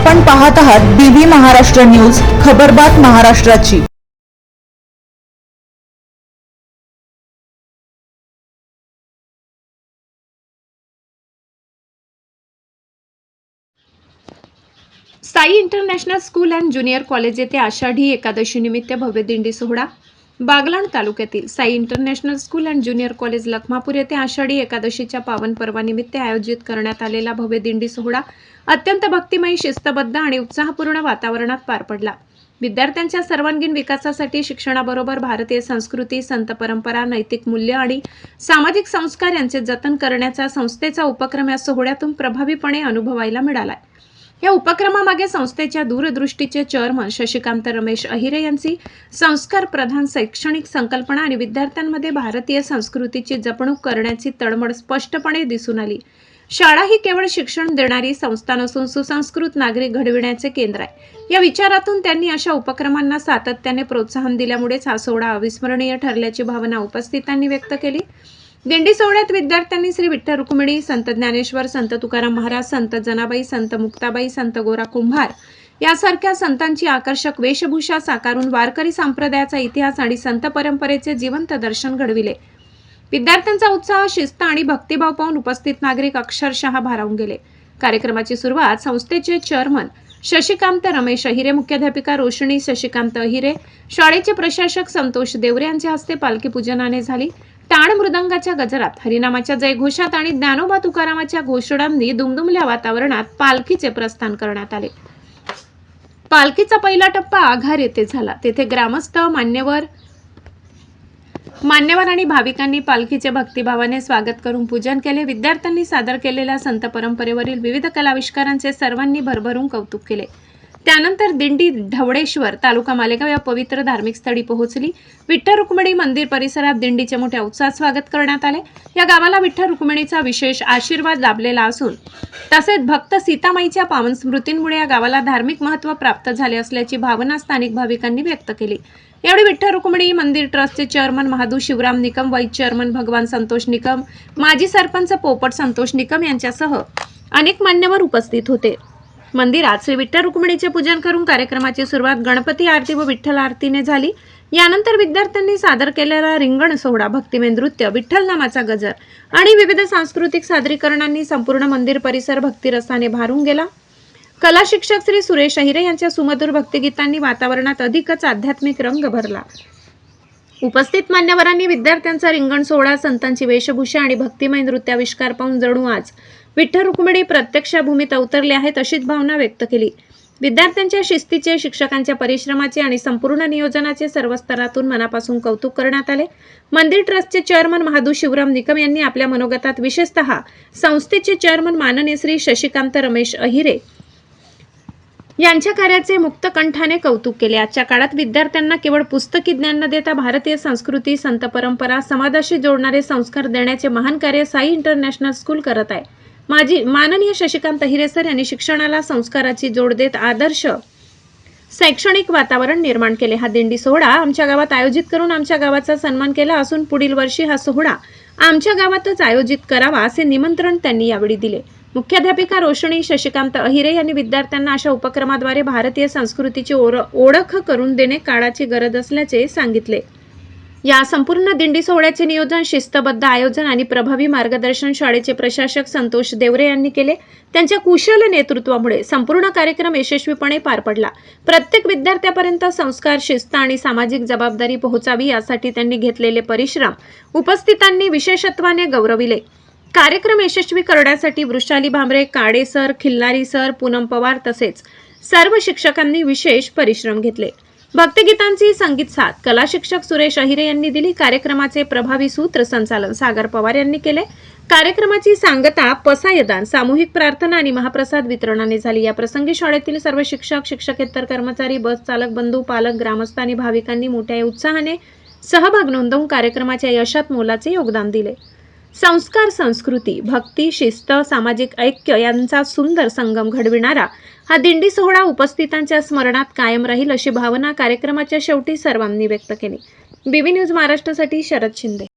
आपण पाहत आहात बीबी महाराष्ट्र न्यूज, खबरबात महाराष्ट्राची। Sai international school and junior college येथे आषाढी एकादशी निमित्त भव्य दिंडी सोहळा। बागलाण तालुक्यातील Sai international school and junior college Lakhmapur येथे आषाढी एकादशीच्या पावन पर्वानिमित्त आयोजित करण्यात आलेला भव्य दिंडी सोहळा अत्यंत भक्तिमय, शिस्तबद्ध आणि उत्साहपूर्ण वातावरणात पार पडला। विद्यार्थ्यांच्या सर्वांगीण विकासासाठी शिक्षणाबरोबर भारतीय संस्कृती, संत परंपरा, नैतिक मूल्य आणि सामाजिक संस्कार यांचे जतन करण्याचा संस्थेचा उपक्रम या सोहळ्यातून प्रभावीपणे अनुभवायला मिळाला। या उपक्रमामागे संस्थेच्या दूरदृष्टीचे चेअरमन शशिकांत रमेश अहिरे यांची संस्कार प्रधान शैक्षणिक संकल्पना आणि विद्यार्थ्यांमध्ये भारतीय संस्कृतीची जपणूक करण्याची तळमळ स्पष्टपणे दिसून आली। शाळा ही केवळ शिक्षण देणारी संस्था नसून सुसंस्कृत नागरिक घडविण्याचे केंद्र आहे। या विचारातून त्यांनी अशा उपक्रमांना सातत्याने प्रोत्साहन दिल्यामुळेच हा सोहळा अविस्मरणीय ठरल्याची भावना उपस्थितांनी व्यक्त केली। दिंडी सोहळ्यात विद्यार्थ्यांनी श्री विठ्ठल रुक्मिणी, संत ज्ञानेश्वर, संत तुकाराम महाराज, संत जनाबाई, संत मुक्ताबाई, संत गोरा कुंभार यासारख्या संतांची आकर्षक वेशभूषा साकारून वारकरी संप्रदायाचा इतिहास आणि संत परंपरेचे जिवंत दर्शन घडविले। विद्यार्थ्यांचा उत्साह, शिस्त आणि भक्तिभाव पाहून उपस्थित नागरिक अक्षरशः भारावून गेले। कार्यक्रमाची सुरुवात संस्थेचे चेअरमन शशिकांत रमेश अहिरे, मुख्याध्यापिका रोशनी शशिकांत अहिरे, शाळेचे प्रशासक संतोष देवरे यांच्या हस्ते पालखी पूजनाने झाली। टाळ मृदंगाच्या गजरात, हरिनामाच्या जयघोषात आणि ज्ञानोबा तुकारामाच्या घोषणांनी दुमदुमल्या वातावरणात पालखीचे प्रस्थान करण्यात आले। पालखीचा पहिला टप्पा आघार येथे झाला। तेथे ग्रामस्थ, मान्यवर आणि भाविकांनी पालखीचे भक्तिभावाने स्वागत करून पूजन केले। विद्यार्थ्यांनी सादर केलेल्या संत परंपरेवरील विविध कलाविष्कारांचे सर्वांनी भरभरून कौतुक केले। त्यानंतर दिंडी ढवळेश्वर, तालुका मालेगाव या पवित्र धार्मिक स्थळी पोहोचली। विठ्ठल रुक्मिणी मंदिर परिसरात दिंडीचे मोठ्या उत्साहात स्वागत करण्यात आले। या गावाला विठ्ठल रुक्मिणीचा विशेष आशीर्वाद लाभलेला असून तसेच भक्त सीतामाईच्या पावन स्मृतींमुळे या गावाला धार्मिक महत्त्व प्राप्त झाले असल्याची भावना स्थानिक भाविकांनी व्यक्त केली। यावेळी विठ्ठल रुक्मिणी मंदिर ट्रस्टचे chairman Mahadu Shivram Nikam, vice chairman Bhagwan Santosh Nikam, माजी सरपंच पोपट संतोष निकम यांच्यासह अनेक मान्यवर उपस्थित होते। मंदिरात श्री विठ्ठल रुक्मिणीचे पूजन करून कार्यक्रमाची सुरुवात गणपती आरती व विठ्ठल आरतीने झाली। यानंतर विद्यार्थ्यांनी सादर केलेला रिंगण सोहळा, भक्तिमय नृत्य, विठ्ठल नामाचा गजर आणि विविध सांस्कृतिक सादरीकरणांनी संपूर्ण मंदिर परिसर भक्तिरसाने भारून गेला। कला शिक्षक श्री सुरेश अहिरे यांच्या सुमधुर भक्तिगीतांनी वातावरणात अधिकच आध्यात्मिक रंग भरला। उपस्थित मान्यवरांनी विद्यार्थ्यांचा रिंगण सोहळा, संतांची वेशभूषा आणि भक्तिमय नृत्याविष्कार पाहून जणू आज विठ्ठल रुक्मिणी प्रत्यक्ष भूमीत अवतरले आहेत अशीच भावना व्यक्त केली। विद्यार्थ्यांच्या शिस्तीचे, शिक्षकांच्या परिश्रमाचे आणि संपूर्ण नियोजनाचे सर्व स्तरातून मनापासून कौतुक करण्यात आले। मंदिर ट्रस्टचे चेअरमन महादू शिवराम निकम यांनी आपल्या मनोगतात विशेषतः संस्थेचे चेअरमन माननीय श्री शशिकांत रमेश अहिरे यांच्या कार्याचे मुक्तकंठाने कौतुक केले। आजच्या काळात विद्यार्थ्यांना केवळ पुस्तकी ज्ञान न देता भारतीय संस्कृती, संत परंपरा, समाजाशी जोडणारे संस्कार देण्याचे महान कार्य साई इंटरनॅशनल स्कूल करत आहे। माननीय शशिकांत अहिरे सर यांनी शिक्षणाला संस्काराची जोड देत आदर्श शैक्षणिक वातावरण निर्माण केले। हा दिंडी सोहळा आमच्या गावात आयोजित करून आमच्या गावाचा सन्मान केला असून पुढील वर्षी हा सोहळा आमच्या गावातच आयोजित करावा असे निमंत्रण त्यांनी यावेळी दिले। मुख्याध्यापिका रोशनी शशिकांत अहिरे यांनी विद्यार्थ्यांना अशा उपक्रमाद्वारे भारतीय संस्कृतीची ओळख करून देणे काळाची गरज असल्याचे सांगितले। या संपूर्ण दिंडी सोहळ्याचे नियोजन, शिस्तबद्ध आयोजन आणि प्रभावी मार्गदर्शन शाळेचे प्रशासक संतोष देवरे यांनी केले। त्यांच्या कुशल नेतृत्वामुळे संपूर्ण कार्यक्रम यशस्वीपणे पार पडला। प्रत्येक विद्यार्थ्यापर्यंत संस्कार, शिस्त आणि सामाजिक जबाबदारी पोहोचावी यासाठी त्यांनी घेतलेले परिश्रम उपस्थितांनी विशेषत्वाने गौरविले। कार्यक्रम यशस्वी करण्यासाठी वृषाली भांबरे, काळे सर, खिल्लारी सर, पूनम पवार तसेच सर्व शिक्षकांनी विशेष परिश्रम घेतले। भक्तिगीतांची संगीत साथ कला शिक्षक सुरेश अहिरे यांनी दिली। कार्यक्रमाचे प्रभावी सूत्रसंचालन सागर पवार यांनी केले। कार्यक्रमाची सांगता, पसायदान, सामूहिक प्रार्थना आणि महाप्रसाद वितरणाने झाली। या प्रसंगी शाळेतील सर्व शिक्षक, शिक्षकेतर कर्मचारी, बस चालक बंधू, पालक, ग्रामस्थ आणि भाविकांनी मोठ्या उत्साहाने सहभाग नोंदवून कार्यक्रमाच्या यशात मोलाचे योगदान दिले। संस्कार, संस्कृती, भक्ती, शिस्त, सामाजिक ऐक्य यांचा सुंदर संगम घडविणारा हा दिंडी सोहळा उपस्थितांच्या स्मरणात कायम राहील अशी भावना कार्यक्रमाच्या शेवटी सर्वांनी व्यक्त केली। बीबी न्यूज महाराष्ट्रासाठी शरद शिंदे।